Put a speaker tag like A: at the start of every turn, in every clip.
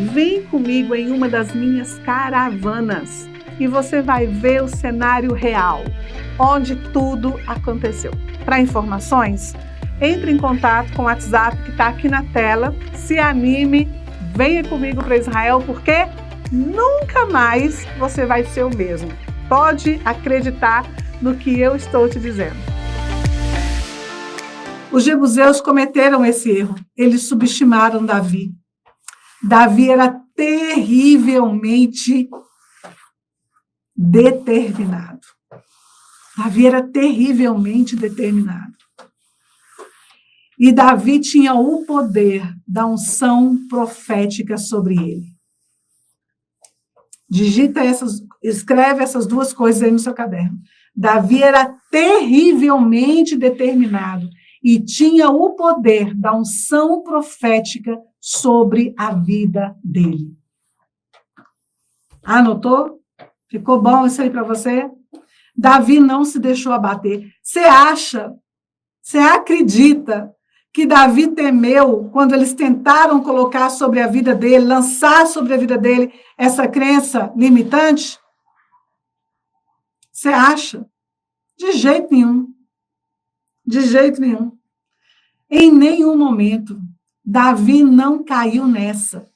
A: Vem comigo em uma das minhas caravanas e você vai ver o cenário real, onde tudo aconteceu. Para informações, entre em contato com o WhatsApp que está aqui na tela, se anime, venha comigo para Israel, porque nunca mais você vai ser o mesmo. Pode acreditar no que eu estou te dizendo. Os jebuseus cometeram esse erro. Eles subestimaram Davi. Davi era terrivelmente determinado. Davi era terrivelmente determinado. E Davi tinha o poder da unção profética sobre ele. Escreve essas duas coisas aí no seu caderno. Davi era terrivelmente determinado e tinha o poder da unção profética sobre a vida dele. Anotou? Ficou bom isso aí para você? Davi não se deixou abater. Você acredita que Davi temeu quando eles tentaram colocar sobre a vida dele, lançar sobre a vida dele essa crença limitante? Você acha? De jeito nenhum. De jeito nenhum. Em nenhum momento, Davi não caiu nessa.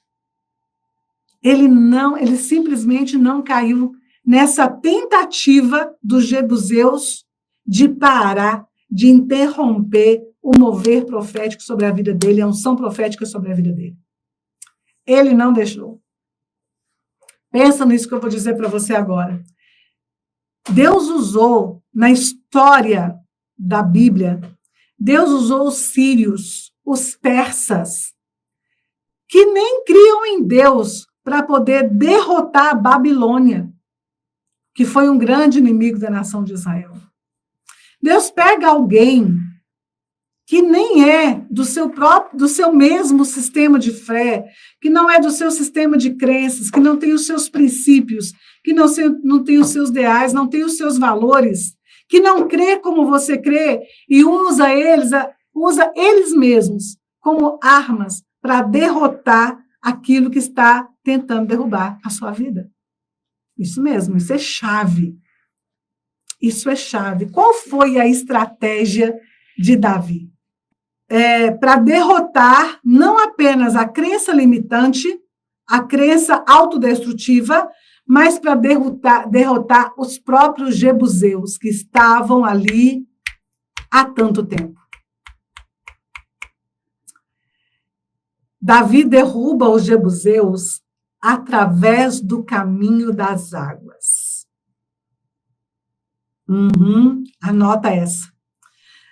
A: Ele simplesmente não caiu nessa tentativa dos jebuseus de parar, de interromper o mover profético sobre a vida dele, a unção profética sobre a vida dele. Ele não deixou. Pensa nisso que eu vou dizer para você agora. Deus usou, na história da Bíblia, Deus usou os sírios, os persas, que nem criam em Deus para poder derrotar a Babilônia, que foi um grande inimigo da nação de Israel. Deus pega alguém que nem é do seu mesmo sistema de fé, que não é do seu sistema de crenças, que não tem os seus princípios, que não tem os seus ideais, não tem os seus valores, que não crê como você crê e usa eles mesmos como armas para derrotar aquilo que está tentando derrubar a sua vida. Isso mesmo, isso é chave. Isso é chave. Qual foi a estratégia de Davi? Para derrotar não apenas a crença limitante, a crença autodestrutiva, mas para derrotar os próprios jebuseus que estavam ali há tanto tempo. Davi derruba os jebuseus através do caminho das águas. Anota essa.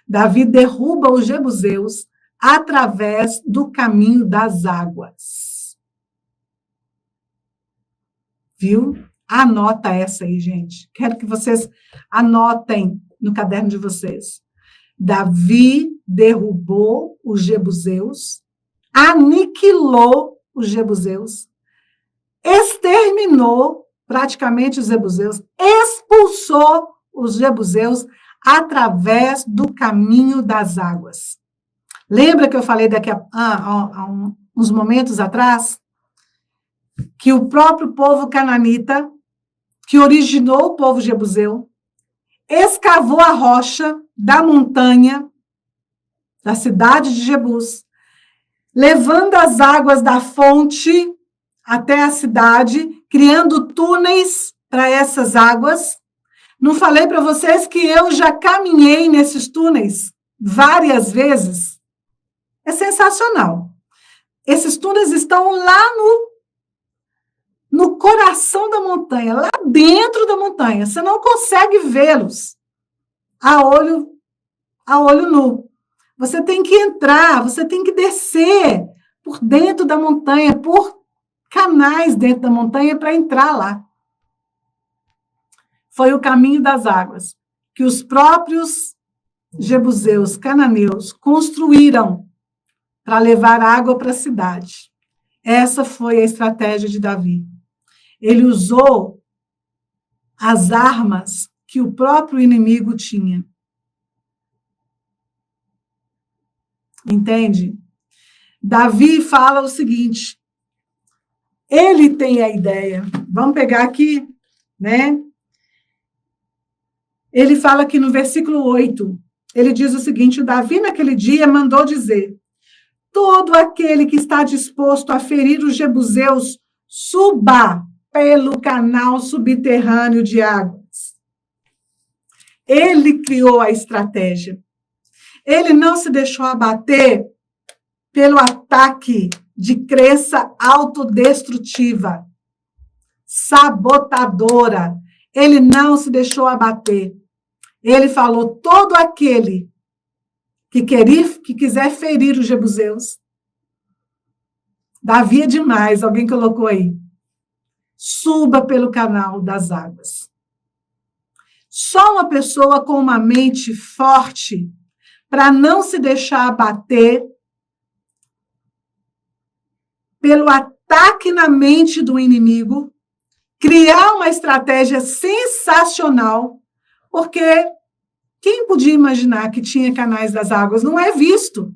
A: Davi derruba os jebuseus através do caminho das águas. Viu? Anota essa aí, gente. Quero que vocês anotem no caderno de vocês. Davi derrubou os jebuseus, aniquilou os jebuseus, exterminou praticamente os jebuseus, expulsou os jebuseus através do caminho das águas. Lembra que eu falei há uns momentos atrás que o próprio povo cananita, que originou o povo jebuseu, escavou a rocha da montanha da cidade de Jebus, levando as águas da fonte até a cidade, criando túneis para essas águas. Não falei para vocês que eu já caminhei nesses túneis várias vezes? É sensacional. Esses túneis estão lá no coração da montanha, lá dentro da montanha. Você não consegue vê-los a olho nu. Você tem que entrar, você tem que descer por dentro da montanha, por canais dentro da montanha para entrar lá. Foi o caminho das águas que os próprios jebuseus, cananeus, construíram para levar água para a cidade. Essa foi a estratégia de Davi. Ele usou as armas que o próprio inimigo tinha. Entende? Davi fala o seguinte: Ele tem a ideia. Vamos pegar aqui, né? Ele fala aqui no versículo 8, ele diz o seguinte: Davi naquele dia mandou dizer: todo aquele que está disposto a ferir os jebuseus, suba pelo canal subterrâneo de águas. Ele criou a estratégia. Ele não se deixou abater pelo ataque de crença autodestrutiva, sabotadora. Ele não se deixou abater. Ele falou: todo aquele que quiser ferir os jebuseus. Davi é demais, alguém colocou aí. Suba pelo canal das águas. Só uma pessoa com uma mente forte, para não se deixar abater pelo ataque na mente do inimigo, criar uma estratégia sensacional, porque quem podia imaginar que tinha canais das águas? Não é visto.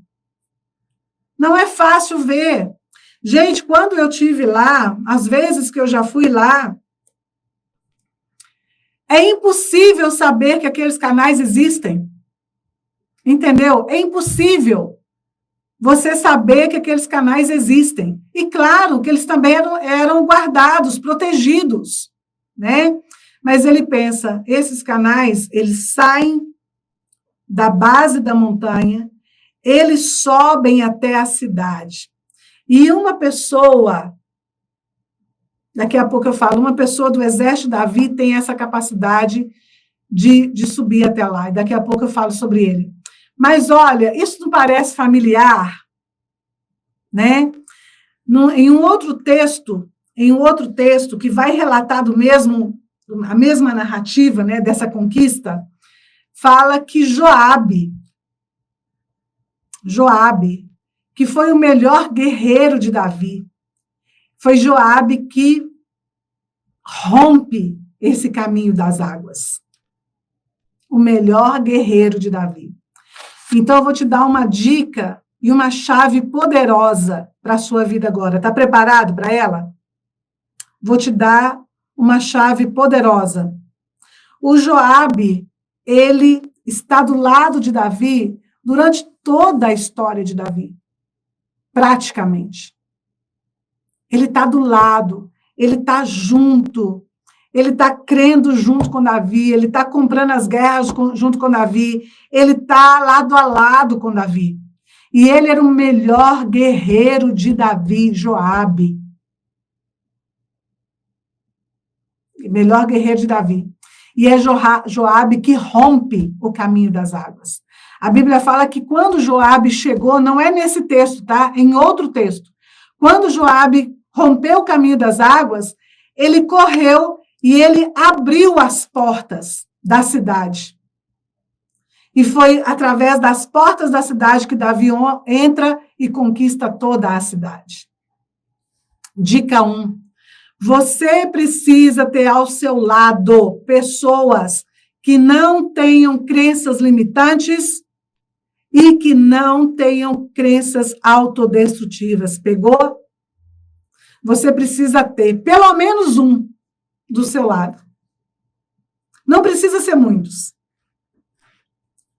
A: Não é fácil ver. Gente, quando eu estive lá, às vezes que eu já fui lá, é impossível saber que aqueles canais existem. Entendeu? É impossível você saber que aqueles canais existem. E claro que eles também eram guardados, protegidos, né? Mas ele pensa, esses canais, eles saem da base da montanha, eles sobem até a cidade. E uma pessoa, daqui a pouco eu falo, uma pessoa do exército Davi tem essa capacidade de subir até lá. E daqui a pouco eu falo sobre ele. Mas olha, isso não parece familiar, né? Em um outro texto que vai relatar a mesma narrativa, né, dessa conquista, fala que Joabe, que foi o melhor guerreiro de Davi, foi Joabe que rompe esse caminho das águas. O melhor guerreiro de Davi. Então, eu vou te dar uma dica e uma chave poderosa para a sua vida agora. Está preparado para ela? Vou te dar uma chave poderosa. O Joabe, ele está do lado de Davi durante toda a história de Davi. Praticamente. Ele está do lado, ele está junto, ele está crendo junto com Davi, ele está comprando as guerras junto com Davi, ele está lado a lado com Davi. E ele era o melhor guerreiro de Davi, Joabe. Melhor guerreiro de Davi. E é Joabe que rompe o caminho das águas. A Bíblia fala que quando Joabe chegou, não é nesse texto, tá? Em outro texto. Quando Joabe rompeu o caminho das águas, ele correu e ele abriu as portas da cidade. E foi através das portas da cidade que Davi entra e conquista toda a cidade. Dica 1. Você precisa ter ao seu lado pessoas que não tenham crenças limitantes e que não tenham crenças autodestrutivas. Pegou? Você precisa ter pelo menos um do seu lado. Não precisa ser muitos.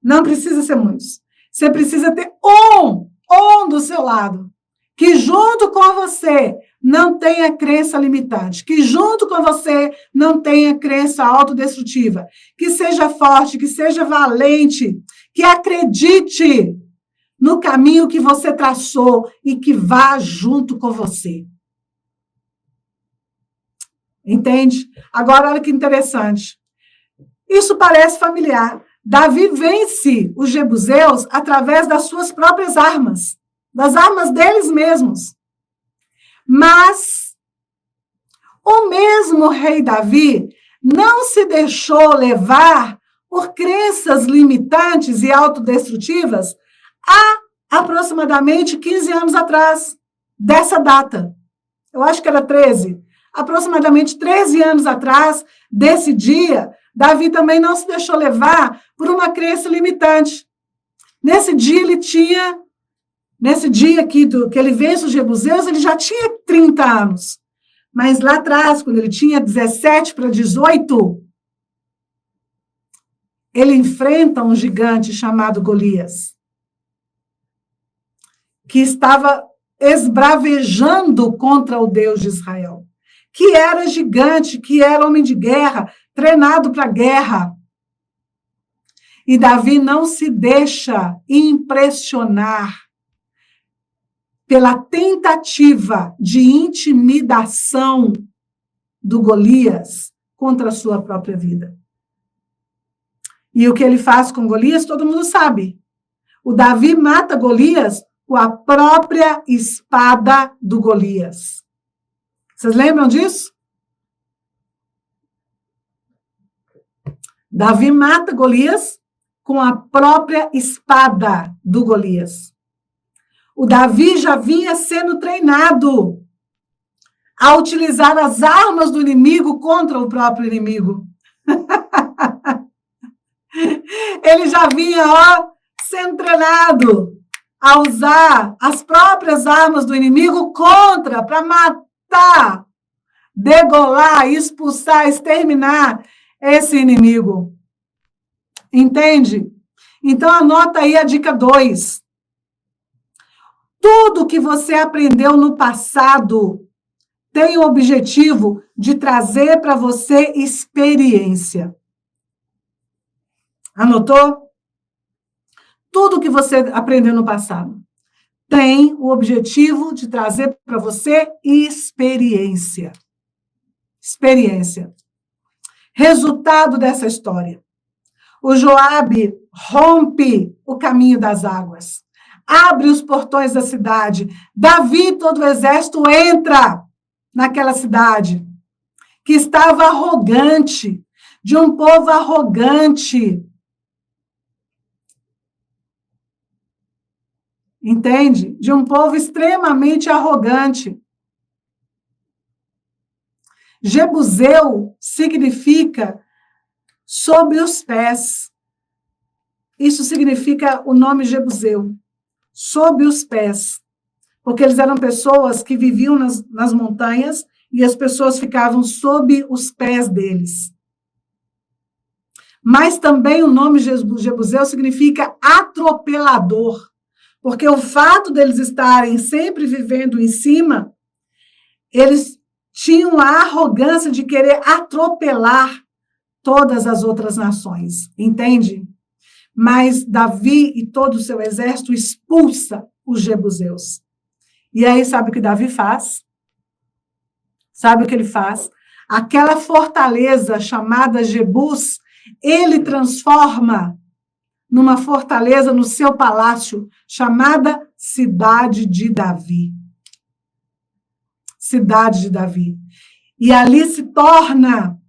A: Não precisa ser muitos. Você precisa ter um do seu lado, que junto com você não tenha crença limitante, que junto com você não tenha crença autodestrutiva, que seja forte, que seja valente, que acredite no caminho que você traçou e que vá junto com você. Entende? Agora, olha que interessante. Isso parece familiar. Davi vence os jebuseus através das suas próprias armas, das armas deles mesmos. Mas o mesmo rei Davi não se deixou levar por crenças limitantes e autodestrutivas há aproximadamente 15 anos atrás, dessa data. Eu acho que era 13. Aproximadamente 13 anos atrás, desse dia, Davi também não se deixou levar por uma crença limitante. Nesse dia que ele vence os jebuseus, ele já tinha 30 anos. Mas lá atrás, quando ele tinha 17 para 18, ele enfrenta um gigante chamado Golias, que estava esbravejando contra o Deus de Israel, que era gigante, que era homem de guerra, treinado para a guerra. E Davi não se deixa impressionar pela tentativa de intimidação do Golias contra a sua própria vida. E o que ele faz com Golias, todo mundo sabe. O Davi mata Golias com a própria espada do Golias. Vocês lembram disso? Davi mata Golias com a própria espada do Golias. O Davi já vinha sendo treinado a utilizar as armas do inimigo contra o próprio inimigo. Ele já vinha, sendo treinado a usar as próprias armas do inimigo para matar, degolar, expulsar, exterminar esse inimigo. Entende? Então, anota aí a dica 2. Tudo que você aprendeu no passado tem o objetivo de trazer para você experiência. Anotou? Tudo que você aprendeu no passado tem o objetivo de trazer para você experiência. Experiência. Resultado dessa história. O Joabe rompe o caminho das águas. Abre os portões da cidade. Davi e todo o exército entra naquela cidade que estava arrogante, de um povo arrogante. Entende? De um povo extremamente arrogante. Jebuseu significa sob os pés. Isso significa o nome Jebuseu. Sob os pés. Porque eles eram pessoas que viviam nas montanhas e as pessoas ficavam sob os pés deles. Mas também o nome Jebuseu significa atropelador. Porque o fato deles estarem sempre vivendo em cima, eles tinham a arrogância de querer atropelar todas as outras nações. Entende? Mas Davi e todo o seu exército expulsa os jebuseus. E aí, sabe o que Davi faz? Sabe o que ele faz? Aquela fortaleza chamada Jebus, ele transforma numa fortaleza no seu palácio, chamada Cidade de Davi. Cidade de Davi. E ali se torna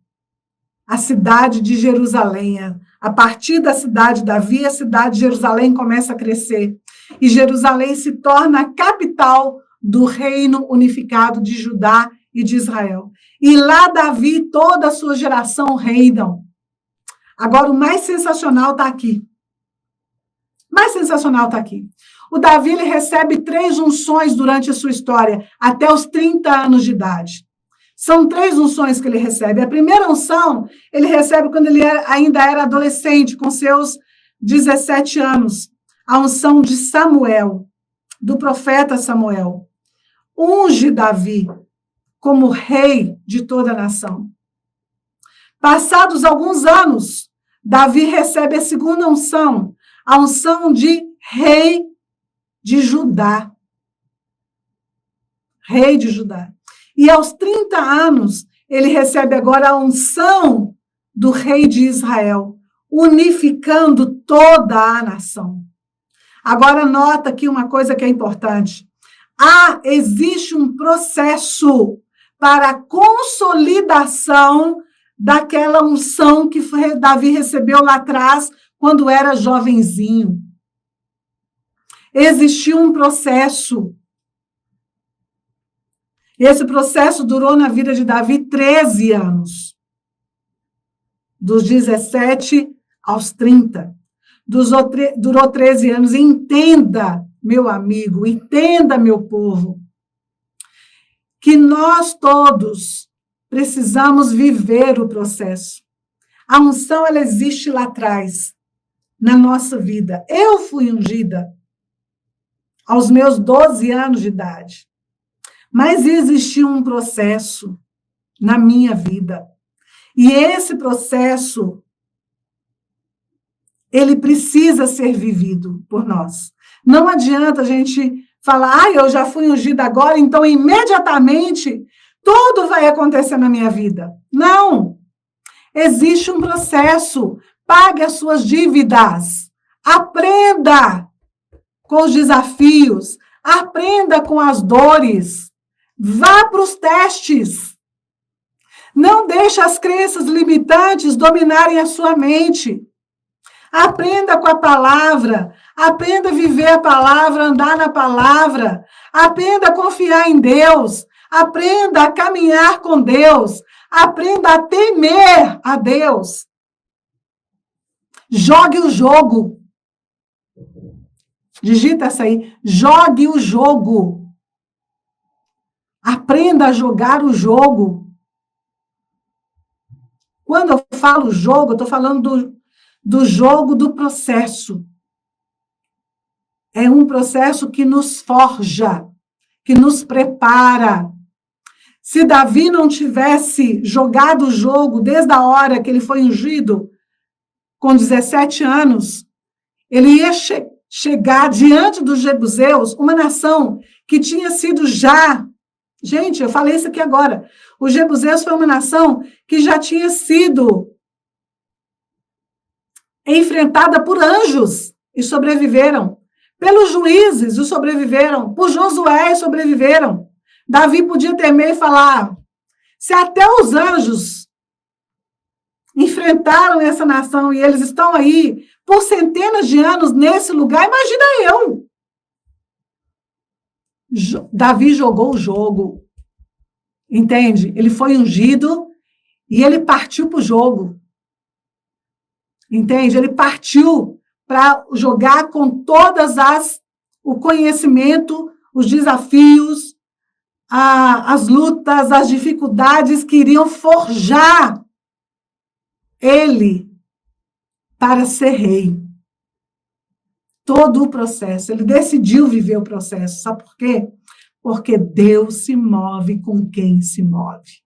A: a cidade de Jerusalém. A partir da cidade de Davi, a cidade de Jerusalém começa a crescer. E Jerusalém se torna a capital do reino unificado de Judá e de Israel. E lá Davi e toda a sua geração reinam. Agora, o mais sensacional está aqui. Mais sensacional está aqui. O Davi ele recebe 3 unções durante a sua história, até os 30 anos de idade. São 3 unções que ele recebe. A primeira unção, ele recebe quando ele ainda era adolescente, com seus 17 anos. A unção de Samuel, do profeta Samuel. Unge Davi como rei de toda a nação. Passados alguns anos, Davi recebe a segunda unção, a unção de rei de Judá. Rei de Judá. E aos 30 anos, ele recebe agora a unção do rei de Israel, unificando toda a nação. Agora, nota aqui uma coisa que é importante. Existe um processo para a consolidação daquela unção que Davi recebeu lá atrás, quando era jovenzinho. Existiu um processo. Esse processo durou na vida de Davi 13 anos. Dos 17 aos 30. Durou 13 anos. Entenda, meu amigo, entenda, meu povo, que nós todos precisamos viver o processo. A unção, ela existe lá atrás, na nossa vida. Eu fui ungida aos meus 12 anos de idade. Mas existiu um processo na minha vida. E esse processo, ele precisa ser vivido por nós. Não adianta a gente falar, eu já fui ungida agora, então imediatamente tudo vai acontecer na minha vida. Não! Existe um processo. Pague as suas dívidas. Aprenda com os desafios. Aprenda com as dores. Vá para os testes. Não deixe as crenças limitantes dominarem a sua mente. Aprenda com a palavra. Aprenda a viver a palavra, andar na palavra. Aprenda a confiar em Deus. Aprenda a caminhar com Deus. Aprenda a temer a Deus. Jogue o jogo. Digita essa aí. Jogue o jogo. Aprenda a jogar o jogo. Quando eu falo jogo, eu estou falando do jogo do processo. É um processo que nos forja, que nos prepara. Se Davi não tivesse jogado o jogo desde a hora que ele foi ungido, com 17 anos, ele ia chegar diante dos jebuseus, uma nação que tinha sido já... Gente, eu falei isso aqui agora. Os jebuseus foi uma nação que já tinha sido enfrentada por anjos e sobreviveram. Pelos juízes e sobreviveram. Por Josué e sobreviveram. Davi podia temer e falar, se até os anjos enfrentaram essa nação e eles estão aí por centenas de anos nesse lugar, imagina eu. Davi jogou o jogo, entende? Ele foi ungido e ele partiu para o jogo, entende? Ele partiu para jogar com o conhecimento, os desafios, as lutas, as dificuldades que iriam forjar ele para ser rei. Todo o processo. Ele decidiu viver o processo. Sabe por quê? Porque Deus se move com quem se move.